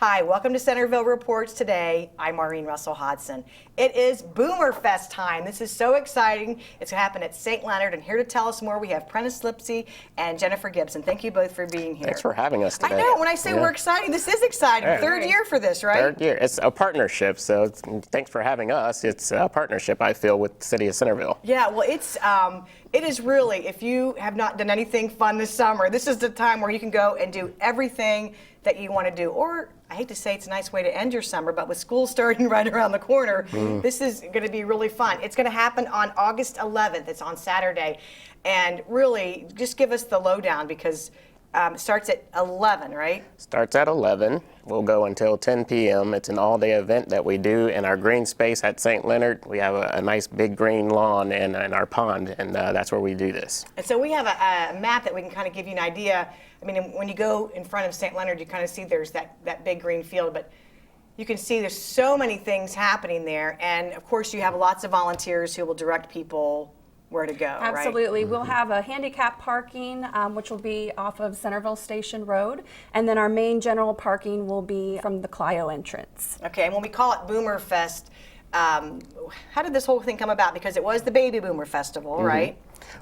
Hi, welcome to Centerville Reports Today. I'm Maureen Russell Hodson. It is Boomer Fest time. This is so exciting. It's going to happen at St. Leonard, and here to tell us more, we have Prentice Lipsey and Jennifer Gibbs. And thank you both for being here. Thanks for having us today. I know, when I say we're exciting, this is exciting. Yeah. Third year for this, right? Third year. It's a partnership, so thanks for having us. It's a partnership, I feel, with the city of Centerville. Yeah, well, it is really, if you have not done anything fun this summer, this is the time where you can go and do everything that you want to do. Or, I hate to say it's a nice way to end your summer, but with school starting right around the corner, this is going to be really fun. It's going to happen on August 11th. It's on Saturday. And really, just give us the lowdown, because it starts at 11, right? Starts at 11. We'll go until 10 p.m. It's an all-day event that we do in our green space at St. Leonard. We have a nice big green lawn and our pond, and that's where we do this. And so we have a map that we can kind of give you an idea. I mean, when you go in front of St. Leonard, you kind of see there's that big green field, but you can see there's so many things happening there. And of course, you have lots of volunteers who will direct people where to go, Absolutely. right? We'll have a handicap parking, which will be off of Centerville Station Road, and then our main general parking will be from the Clio entrance. Okay, and when we call it Boomer Fest, how did this whole thing come about? Because it was the Baby Boomer Festival, right?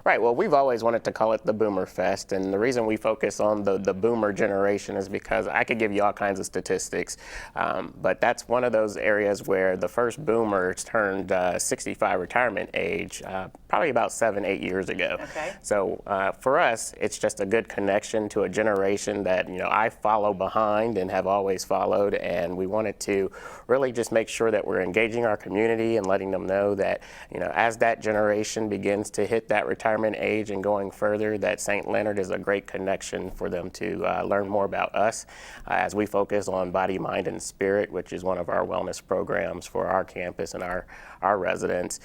Right. Well, we've always wanted to call it the Boomer Fest, and the reason we focus on the Boomer generation is because I could give you all kinds of statistics, but that's one of those areas where the first Boomers turned 65 retirement age probably about 7-8 years ago. Okay. So for us, it's just a good connection to a generation that I follow behind and have always followed, and we wanted to really just make sure that we're engaging our community and letting them know that as that generation begins to hit that retirement age and going further, that St. Leonard is a great connection for them to learn more about us as we focus on body, mind, and spirit, which is one of our wellness programs for our campus and our residents.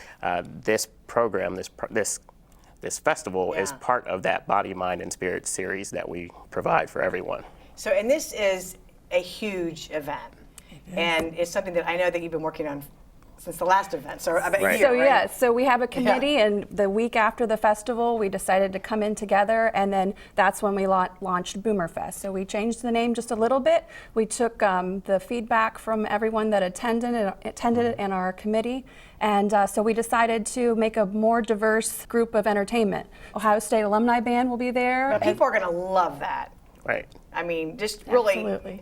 This program, this festival is part of that body, mind, and spirit series that we provide for everyone. So, and this is a huge event, and it's something that I know that you've been working on since the last event, so about a year, So right? yeah, so we have a committee, and the week after the festival, we decided to come in together, and then that's when we launched Boomer Fest. So we changed the name just a little bit. We took the feedback from everyone that attended it in our committee, and so we decided to make a more diverse group of entertainment. Ohio State Alumni Band will be there. Now, people are going to love that. Right. I mean, just really. Absolutely.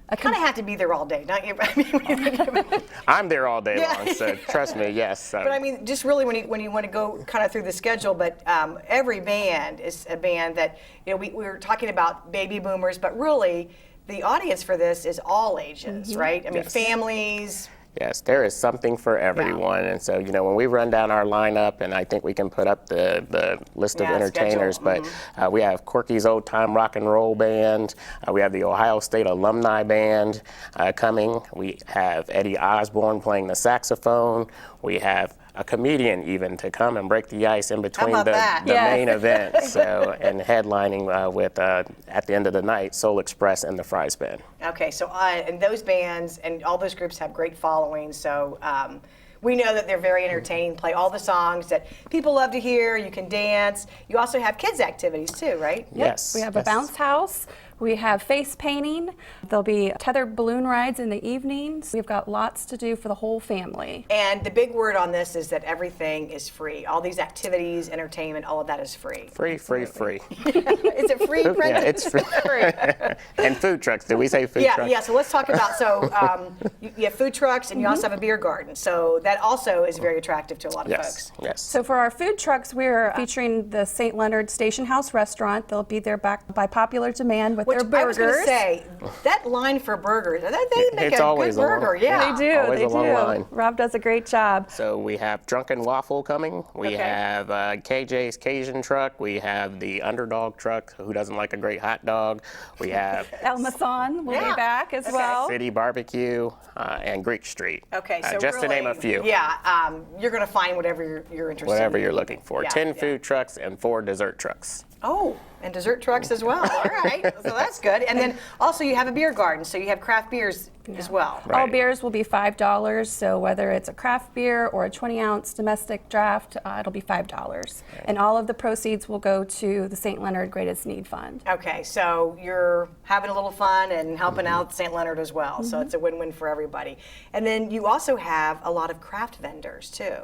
I kind of have to be there all day, don't you? I mean, I'm there all day long, so trust me, yes. But I mean, just really when you want to go kind of through the schedule, but every band is a band that, we were talking about baby boomers, but really the audience for this is all ages, right? I mean, families. Yes, there is something for everyone, and so when we run down our lineup, and I think we can put up the list of entertainers, but we have Corky's Old Time Rock and Roll Band, we have the Ohio State Alumni Band coming, we have Eddie Osborne playing the saxophone, we have a comedian even to come and break the ice in between the main event, so and headlining with at the end of the night, Soul Express and the Fries Band. Okay, so and those bands and all those groups have great followings, so we know that they're very entertaining, play all the songs that people love to hear, you can dance. You also have kids activities too, right? Yes. We have a bounce house. We have face painting. There'll be tethered balloon rides in the evenings. We've got lots to do for the whole family. And the big word on this is that everything is free. All these activities, entertainment, all of that is free. Free. Is it free, Prentice? Yeah, it's free. And food trucks. Did we say food trucks? Yeah, so let's talk about, you have food trucks and you also have a beer garden. So that also is very attractive to a lot of folks. Yes. So for our food trucks, we're featuring the St. Leonard Station House restaurant. They'll be there back by popular demand with their burgers. I was going to say, that line for burgers, they make It's a always good burger. They do. Always They a long do. line. Rob does a great job. So we have Drunken Waffle coming. We have KJ's Cajun truck. We have the Underdog truck. Who doesn't like a great hot dog? We have El Mason will be back as well. City Barbecue and Greek Street. Okay, so just to name a few. Yeah, you're going to find whatever you're interested in. Whatever you're looking for. Yeah, 10 food trucks and 4 dessert trucks. Oh, and dessert trucks as well. All right, so that's good. And then also you have a beer garden, so you have craft beers as well. All Right. beers will be $5, so whether it's a craft beer or a 20-ounce domestic draft, it'll be $5. And all of the proceeds will go to the St. Leonard Greatest Need Fund. Okay, so you're having a little fun and helping out St. Leonard as well, so it's a win-win for everybody. And then you also have a lot of craft vendors too.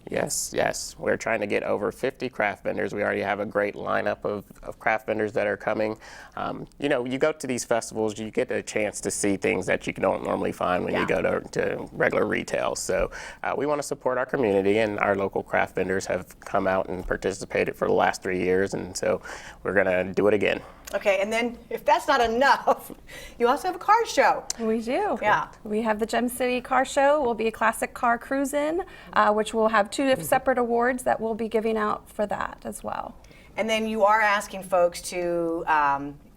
Yes, yes. We're trying to get over 50 craft vendors. We already have a great lineup of craft vendors that are coming. You know, you go to these festivals, you get a chance to see things that you don't normally find when you go to regular retail. So we want to support our community, and our local craft vendors have come out and participated for the last 3 years, and so we're going to do it again. Okay, and then if that's not enough, you also have a car show. We do. Yeah. We have the Gem City Car Show. Will be a classic car cruise-in, which will have 2 separate awards that we'll be giving out for that as well. And then you are asking folks to,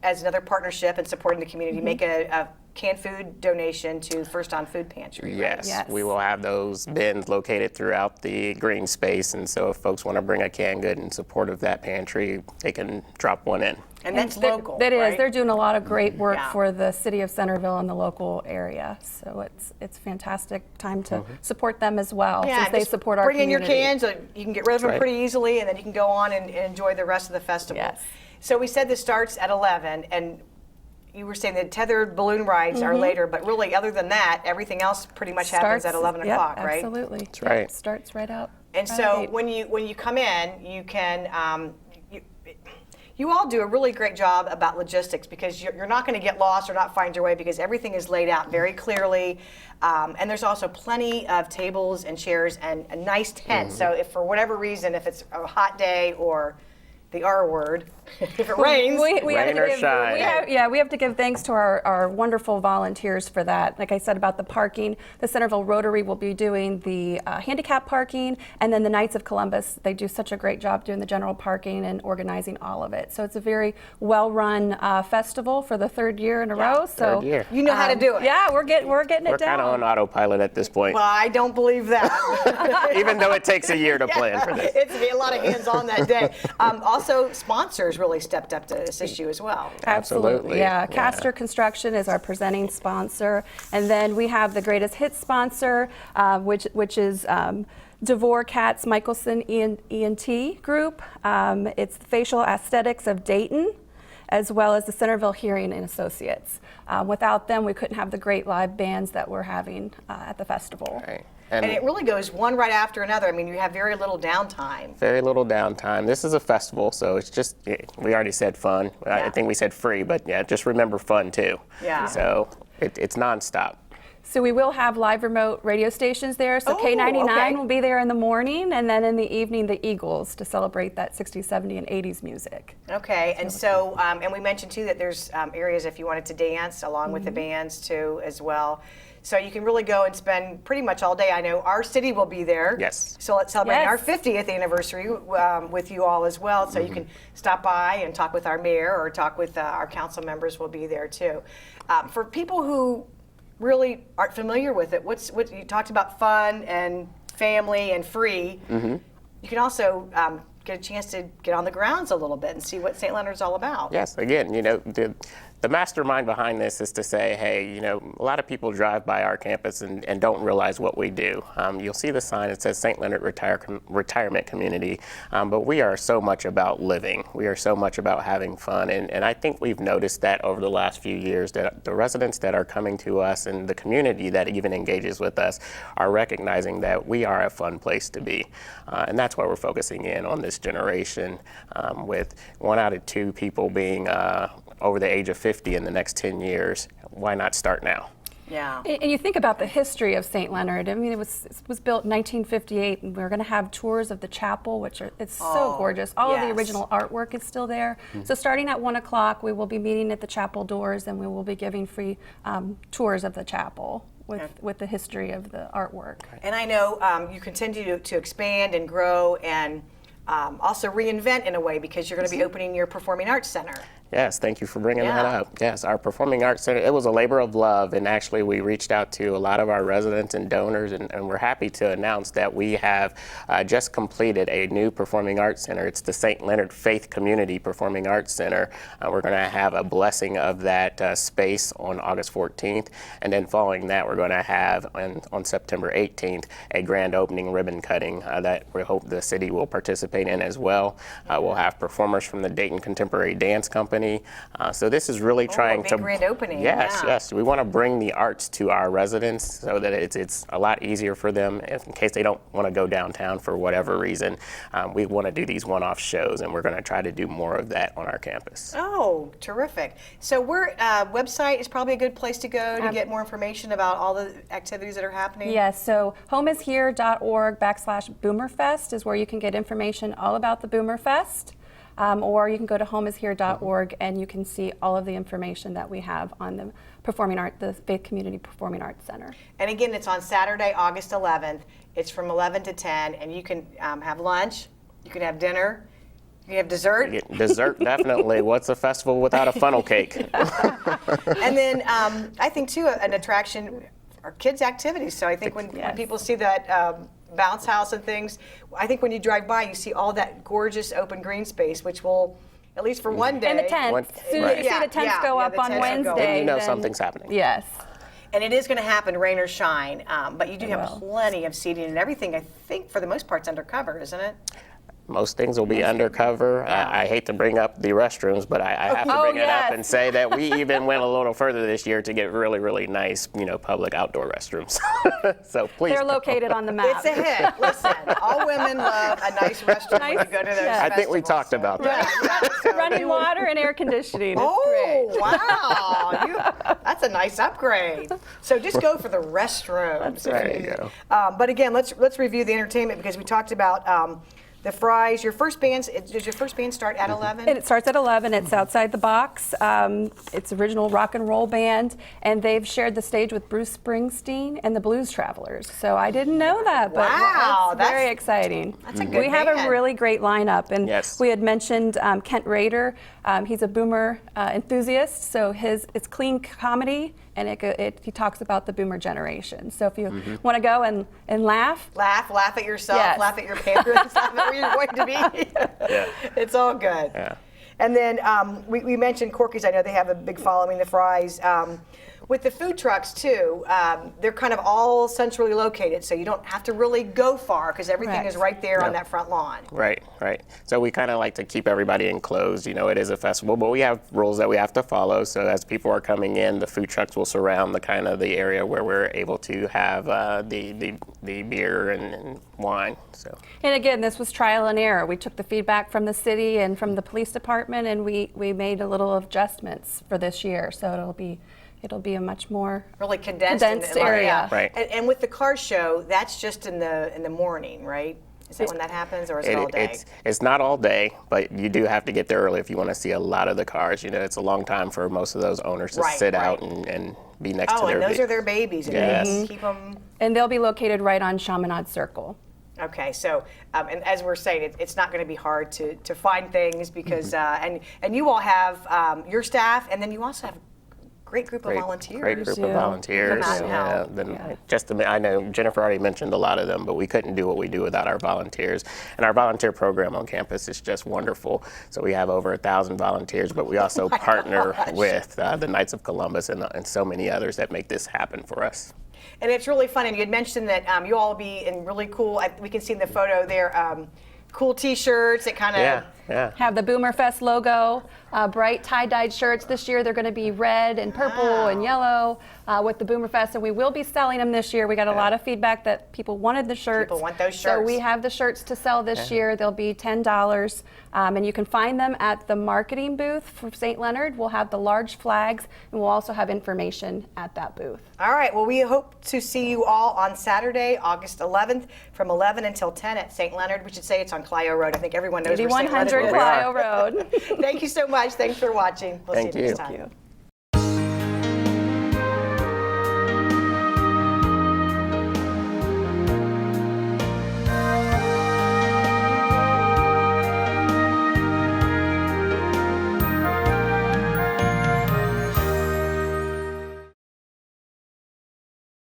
as another partnership and supporting the community, make a canned food donation to First On Food Pantry. Right? Yes, Yes. we will have those bins located throughout the green space, and so if folks want to bring a canned good in support of that pantry, they can drop one in. And that's They're- local, That is. right? They're doing a lot of great work Yeah. for the city of Centerville and the local area. So it's fantastic time to support them as well, since they just support our bring community. in your cans. You can get rid of them Right. pretty easily, and then you can go on and enjoy the rest of the festival. Yes. So we said this starts at 11, and you were saying the tethered balloon rides are later, but really, other than that, everything else pretty much happens at 11 yep, o'clock, right? Absolutely. That's right. Starts right out. And right so at 8. when you come in, you can you all do a really great job about logistics, because you're not going to get lost or not find your way, because everything is laid out very clearly, and there's also plenty of tables and chairs and a nice tent. So if for whatever reason, if it's a hot day or the R word, if it rains. We have Rain to or give, shine. we have to give thanks to our wonderful volunteers for that. Like I said about the parking, the Centerville Rotary will be doing the handicap parking, and then the Knights of Columbus, they do such a great job doing the general parking and organizing all of it. So it's a very-well-run festival for the 3rd year in a row. So Third year. You know how to do it. Yeah, we're getting We're it down. kind of on autopilot at this point, Well, I don't believe that. even though it takes a year to plan for this. It's a lot of hands on that day. Also, sponsors really stepped up to assist you as well. Absolutely. Yeah, Yeah. Castor Construction is our presenting sponsor. And then we have the Greatest Hits sponsor, which is DeVore Katz Michelson ENT Group. It's Facial Aesthetics of Dayton, as well as the Centerville Hearing and Associates. Without them, we couldn't have the great live bands that we're having at the festival. Right. And it really goes one right after another. I mean, you have very little downtime. Very little downtime. This is a festival, so it's just, we already said fun. I think we said free, but yeah, just remember fun too. Yeah. So it's nonstop. So we will have live remote radio stations there. So Oh, K99 okay. will be there in the morning, and then in the evening, the Eagles to celebrate that 60s, 70s, and 80s music. Okay, and so, and we mentioned too that there's areas if you wanted to dance along with the bands too as well. So you can really go and spend pretty much all day. I know our city will be there. Yes. So let's celebrate Yes. our 50th anniversary with you all as well. So you can stop by and talk with our mayor or talk with our council members will be there too. For people who really aren't familiar with it, what you talked about fun and family and free. You can also get a chance to get on the grounds a little bit and see what St. Leonard's all about. Yes, again, you know, the mastermind behind this is to say, hey, you know, a lot of people drive by our campus and don't realize what we do. You'll see the sign that says St. Leonard Retirement Community, but we are so much about living. We are so much about having fun, and I think we've noticed that over the last few years that the residents that are coming to us and the community that even engages with us are recognizing that we are a fun place to be. And that's why we're focusing in on this generation, with 1 out of 2 people being over the age of 50 in the next 10 years. Why not start now? Yeah. And you think about the history of St. Leonard. I mean, it was built in 1958, and we're going to have tours of the chapel, which it's so gorgeous. All of the yes. original artwork is still there. So starting at 1 o'clock, we will be meeting at the chapel doors, and we will be giving free tours of the chapel with the history of the artwork. And I know you continue to expand and grow and also reinvent in a way, because you're going to be opening your Performing Arts Center. Yes, thank you for bringing that Yeah. up. Yes, our Performing Arts Center, it was a labor of love, and actually we reached out to a lot of our residents and donors, and we're happy to announce that we have just completed a new Performing Arts Center. It's the St. Leonard Faith Community Performing Arts Center. We're going to have a blessing of that space on August 14th, and then following that we're going to have on September 18th a grand opening ribbon cutting that we hope the city will participate in as well. We'll have performers from the Dayton Contemporary Dance Company. So this is really trying a big to grand opening. Yes, Yeah. yes. We want to bring the arts to our residents so that it's a lot easier for them in case they don't want to go downtown for whatever reason. We want to do these one-off shows, and we're going to try to do more of that on our campus. Oh, terrific. So we're website is probably a good place to go to get more information about all the activities that are happening. Yes, so homeishere.org/Boomerfest is where you can get information all about the Boomerfest. Or you can go to homeishere.org and you can see all of the information that we have on the the Faith Community Performing Arts Center. And again, it's on Saturday, August 11th. It's from 11 to 10, and you can have lunch, you can have dinner, you can have dessert. Dessert, definitely. What's a festival without a funnel cake? And then I think, too, an attraction are kids' activities. So I think when people see that bounce house and things, I think when you drive by, you see all that gorgeous open green space, which will, at least for one day. And the tents. As soon as you see the tents go up on Wednesday. Then you know then- something's happening. Yes. And it is going to happen, rain or shine. But you do have will. plenty of seating and everything. I think for the most part, it's undercover, isn't it? Most things will be undercover. I hate to bring up the restrooms, but I have to bring it up and say that we even went a little further this year to get really, really nice, public outdoor restrooms. So please. They're located on the map. It's a hit. Listen, all women love a nice restroom when you go to those Yeah. I think we festivals, talked so- about that. So Running you- water and air conditioning. It's Oh, great. wow. That's a nice upgrade. So just go for the restrooms. There you go. But again, let's review the entertainment because we talked about the fries. Your first band, does your first band start at 11? And it starts at 11. It's Outside the Box. It's original rock and roll band, and they've shared the stage with Bruce Springsteen and the Blues Travelers. So I didn't know that, but Wow, it's very exciting. That's a good We have band. a really great lineup, and Yes. we had mentioned Kent Rader. He's a Boomer enthusiast, so it's clean comedy, and he talks about the Boomer generation. So if you want to go and laugh, Laugh at yourself, Yes. laugh at your parents, laugh at where you're going to be. It's all good. Yeah. And then we mentioned Corky's. I know they have a big following, the fries. With the food trucks, too, they're kind of all centrally located, so you don't have to really go far because everything Correct. is right there on that front lawn. Right, right. So we kind of like to keep everybody enclosed. It is a festival, but we have rules that we have to follow. So as people are coming in, the food trucks will surround the area where we're able to have the beer and wine. So. And again, this was trial and error. We took the feedback from the city and from the police department, and we made a little adjustments for this year. So it'll be a much more Really condensed area. Right. And with the car show, that's just in the morning, right? Is that when that happens, or is it all day? It's not all day, but you do have to get there early if you want to see a lot of the cars. It's a long time for most of those owners to sit out and be next to their and those are their babies. And Yes. they keep them. And they'll be located right on Chaminade Circle. Okay, so and as we're saying, it's not going to be hard to find things because and you all have your staff, and then you also have great group of volunteers. Great group of Yeah. volunteers. Come out and help. I know Jennifer already mentioned a lot of them, but we couldn't do what we do without our volunteers. And our volunteer program on campus is just wonderful. So we have over 1,000 volunteers, but we also partner with the Knights of Columbus and so many others that make this happen for us. And it's really fun. And you had mentioned that you all will be in really cool. We can see in the photo there. Cool T-shirts that kind of Have the Boomerfest logo, bright tie-dyed shirts. This year they're going to be red and purple and yellow with the Boomerfest, and we will be selling them this year. We got a lot of feedback that people wanted the shirts. People want those So shirts. we have the shirts to sell this year. They'll be $10, and you can find them at the marketing booth for St. Leonard. We'll have the large flags, and we'll also have information at that booth. All right. Well, we hope to see you all on Saturday, August 11th, from 11 until 10 at St. Leonard. We should say it's on Clio Road. I think everyone knows where St. Leonard 8100 is. Clio Road. Thank you so much. Thanks for watching. We'll Thank see you next you. time. Thank you.